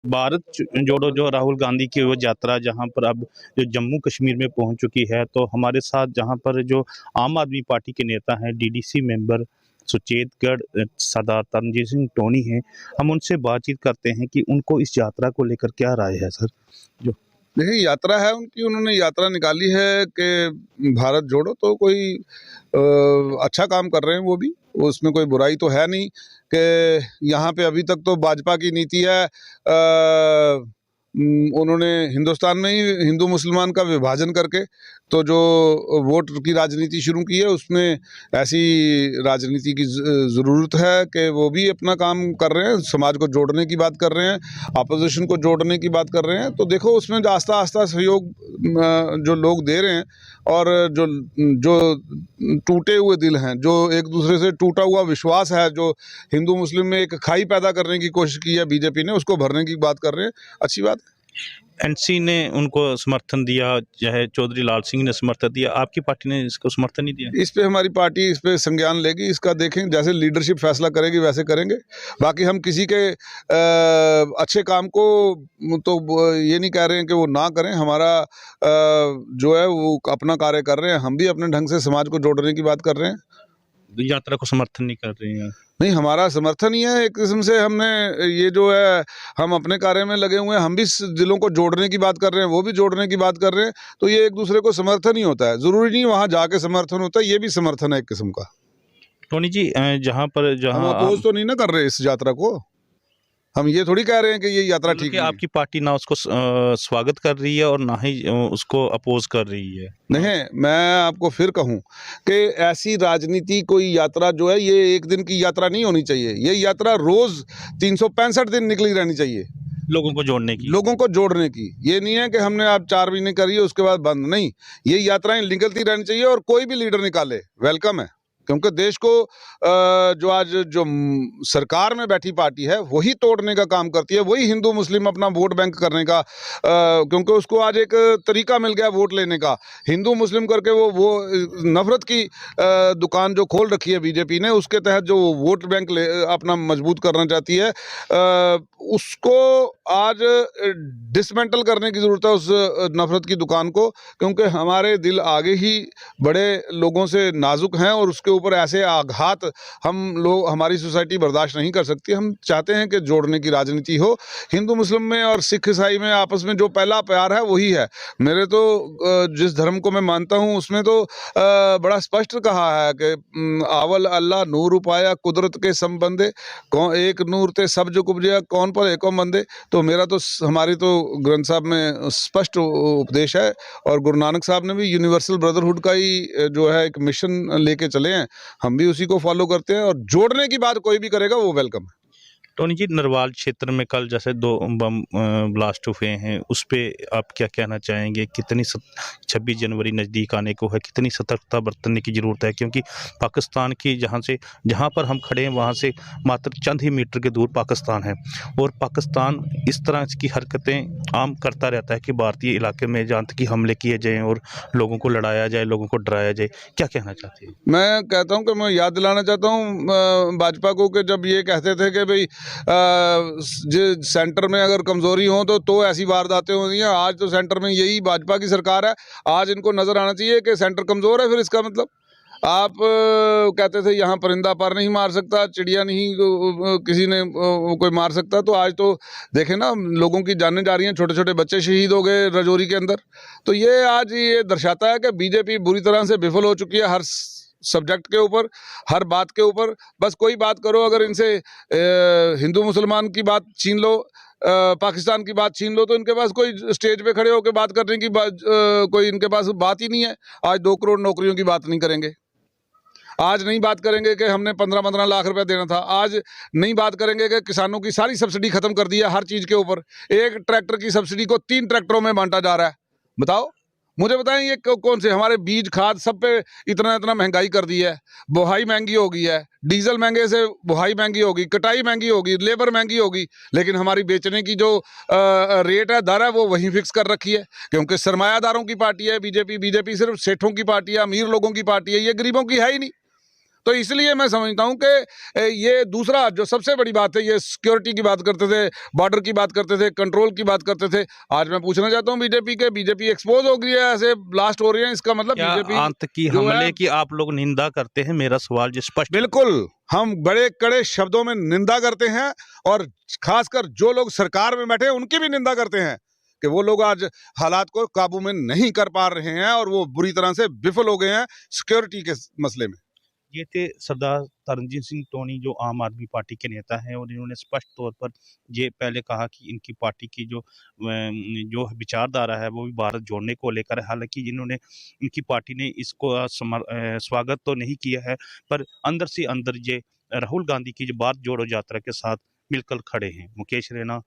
भारत जोड़ो जो राहुल गांधी की वो यात्रा जहां पर अब जो जम्मू कश्मीर में पहुंच चुकी है, तो हमारे साथ जहां पर जो आम आदमी पार्टी के नेता हैं, डीडीसी मेंबर सुचेतगढ़ सरदार तरणजीत सिंह टोनी हैं, हम उनसे बातचीत करते हैं कि उनको इस यात्रा को लेकर क्या राय है सर। जो देखिए, यात्रा है उनकी, उन्होंने यात्रा निकाली है कि भारत जोड़ो, तो कोई अच्छा काम कर रहे हैं वो भी, उसमें कोई बुराई तो है नहीं कि यहाँ पे अभी तक तो भाजपा की नीति है। उन्होंने हिंदुस्तान में ही हिंदू मुसलमान का विभाजन करके तो जो वोट की राजनीति शुरू की है, उसमें ऐसी राजनीति की ज़रूरत है कि वो भी अपना काम कर रहे हैं, समाज को जोड़ने की बात कर रहे हैं, अपोजिशन को जोड़ने की बात कर रहे हैं। तो देखो, उसमें आस्ता आस्ता सहयोग जो लोग दे रहे हैं, और जो जो टूटे हुए दिल हैं, जो एक दूसरे से टूटा हुआ विश्वास है, जो हिंदू मुस्लिम में एक खाई पैदा करने की कोशिश की है बीजेपी ने, उसको भरने की बात कर रहे हैं। अच्छी बात है। एनसी ने उनको समर्थन दिया, चाहे चौधरी लाल सिंह ने समर्थन दिया, आपकी पार्टी ने इसको समर्थन नहीं दिया। इस पे हमारी पार्टी इस पे संज्ञान लेगी, इसका देखें, जैसे लीडरशिप फैसला करेगी वैसे करेंगे। बाकी हम किसी के अच्छे काम को तो ये नहीं कह रहे हैं कि वो ना करें, हमारा जो है वो अपना कार्य कर रहे हैं, हम भी अपने ढंग से समाज को जोड़ने की बात कर रहे हैं। यात्रा को समर्थन नहीं कर रहे हैं? नहीं, हमारा समर्थन ही है एक किस्म से। हमने ये जो है, हम अपने कार्य में लगे हुए हैं, हम भी दिलों को जोड़ने की बात कर रहे हैं, वो भी जोड़ने की बात कर रहे हैं, तो ये एक दूसरे को समर्थन ही होता है। ज़रूरी नहीं वहाँ जाके समर्थन होता है, ये भी समर्थन है एक किस्म का। टोनी जी, हम अपोज तो नहीं ना कर रहे इस यात्रा को, हम ये थोड़ी कह रहे हैं कि ये यात्रा ठीक नहीं है। आपकी पार्टी ना उसको स्वागत कर रही है और ना ही उसको अपोज कर रही है। नहीं, मैं आपको फिर कहूं कि ऐसी राजनीति, कोई यात्रा जो है, ये एक दिन की यात्रा नहीं होनी चाहिए। ये यात्रा रोज 365 दिन निकली रहनी चाहिए, लोगों को जोड़ने की। लोगों को जोड़ने की। ये नहीं है कि हमने आप 4 महीने करी है उसके बाद बंद, नहीं, ये यात्राएं निकलती रहनी चाहिए, और कोई भी लीडर निकाले वेलकम है। क्योंकि देश को जो आज जो सरकार में बैठी पार्टी है, वही तोड़ने का काम करती है, वही हिंदू मुस्लिम अपना वोट बैंक करने का, क्योंकि उसको आज एक तरीका मिल गया वोट लेने का, हिंदू मुस्लिम करके वो नफरत की दुकान जो खोल रखी है बीजेपी ने, उसके तहत जो वोट बैंक अपना मजबूत करना चाहती है, उसको आज डिसमेंटल करने की ज़रूरत है, उस नफरत की दुकान को। क्योंकि हमारे दिल आगे ही बड़े लोगों से नाजुक हैं, और उसके ऊपर ऐसे आघात हमारी सोसाइटी बर्दाश्त नहीं कर सकती। हम चाहते हैं कि जोड़ने की राजनीति हो। हिंदू मुस्लिम में और सिख ईसाई में आपस में जो पहला प्यार है वही है। मेरे तो जिस धर्म को मैं मानता हूँ, उसमें तो बड़ा स्पष्ट कहा है कि आवल अल्लाह नूर उपाया कुदरत के संबंधे, कौन एक नूर ते सब जो उपजया, कौन पर एको मंदे। तो मेरा तो हमारी तो ग्रंथ साहब में स्पष्ट उपदेश है, और गुरु नानक साहब ने भी यूनिवर्सल ब्रदरहुड का ही जो है एक मिशन लेके चले हैं, हम भी उसी को फॉलो करते हैं, और जोड़ने की बात कोई भी करेगा वो वेलकम है। टोनी जी, नरवाल क्षेत्र में कल जैसे 2 बम ब्लास्ट हुए हैं, उस पे आप क्या कहना चाहेंगे? 26 जनवरी नज़दीक आने को है, कितनी सतर्कता बरतने की ज़रूरत है? क्योंकि पाकिस्तान की जहाँ पर हम खड़े हैं, वहाँ से मात्र चंद ही मीटर के दूर पाकिस्तान है, और पाकिस्तान इस तरह की हरकतें आम करता रहता है कि भारतीय इलाके में जहाँ तक कि हमले किए जाएँ और लोगों को लड़ाया जाए, लोगों को डराया जाए। क्या कहना चाहते हैं? मैं कहता हूं कि मैं याद दिलाना चाहता हूं भाजपा को कि जब ये कहते थे कि भाई जो सेंटर में अगर कमज़ोरी हो तो ऐसी वारदातें हो रही हैं, आज तो सेंटर में यही भाजपा की सरकार है। आज इनको नज़र आना चाहिए कि सेंटर कमज़ोर है। फिर इसका मतलब आप कहते थे यहाँ परिंदा पर नहीं मार सकता, चिड़िया नहीं किसी ने कोई मार सकता, तो आज तो देखें ना, लोगों की जानें जा रही हैं, छोटे छोटे बच्चे शहीद हो गए रजौरी के अंदर। तो ये आज ये दर्शाता है कि बीजेपी बुरी तरह से विफल हो चुकी है, हर सब्जेक्ट के ऊपर, हर बात के ऊपर। बस कोई बात करो, अगर इनसे हिंदू मुसलमान की बात छीन लो, पाकिस्तान की बात छीन लो, तो इनके पास कोई स्टेज पे खड़े होकर बात करने की कोई इनके पास बात ही नहीं है। आज 2 करोड़ नौकरियों की बात नहीं करेंगे, आज नहीं बात करेंगे कि हमने 15-15 लाख रुपए देना था, आज नहीं बात करेंगे कि किसानों की सारी सब्सिडी खत्म कर दी है हर चीज़ के ऊपर। एक ट्रैक्टर की सब्सिडी को 3 ट्रैक्टरों में बांटा जा रहा है। बताओ, मुझे बताएं, ये कौन से हमारे बीज खाद सब पे इतना महंगाई कर दी है। बुहाई महंगी हो गई है, डीजल महंगे से बुहाई महंगी होगी, कटाई महंगी होगी, लेबर महंगी होगी, लेकिन हमारी बेचने की जो रेट है, दर है, वो वहीं फिक्स कर रखी है। क्योंकि सरमायादारों की पार्टी है बीजेपी। बीजेपी सिर्फ सेठों की पार्टी है, अमीर लोगों की पार्टी है, ये गरीबों की है ही नहीं। तो इसलिए मैं समझता हूं कि ये दूसरा जो सबसे बड़ी बात है, ये सिक्योरिटी की बात करते थे, बॉर्डर की बात करते थे, कंट्रोल की बात करते थे। आज मैं पूछना चाहता हूं बीजेपी एक्सपोज हो गई है, ऐसे ब्लास्ट हो रहे हैं, इसका मतलब क्या बीजेपी आतंकी जो है, हमले की आप लोग निंदा करते हैं? मेरा सवाल जो स्पष्ट है। बिल्कुल हम बड़े कड़े शब्दों में निंदा करते हैं, और खासकर जो लोग सरकार में बैठे हैं उनकी भी निंदा करते हैं कि वो लोग आज हालात को काबू में नहीं कर पा रहे हैं और वो बुरी तरह से विफल हो गए हैं सिक्योरिटी के मसले में। ये थे सरदार तरनजीत सिंह टोनी, जो आम आदमी पार्टी के नेता हैं, और इन्होंने स्पष्ट तौर पर ये पहले कहा कि इनकी पार्टी की जो विचारधारा है वो भी भारत जोड़ने को लेकर है। हालांकि इन्होंने, इनकी पार्टी ने इसको स्वागत तो नहीं किया है, पर अंदर से अंदर ये राहुल गांधी की जो भारत जोड़ो यात्रा के साथ मिलकर खड़े हैं। मुकेश रैना,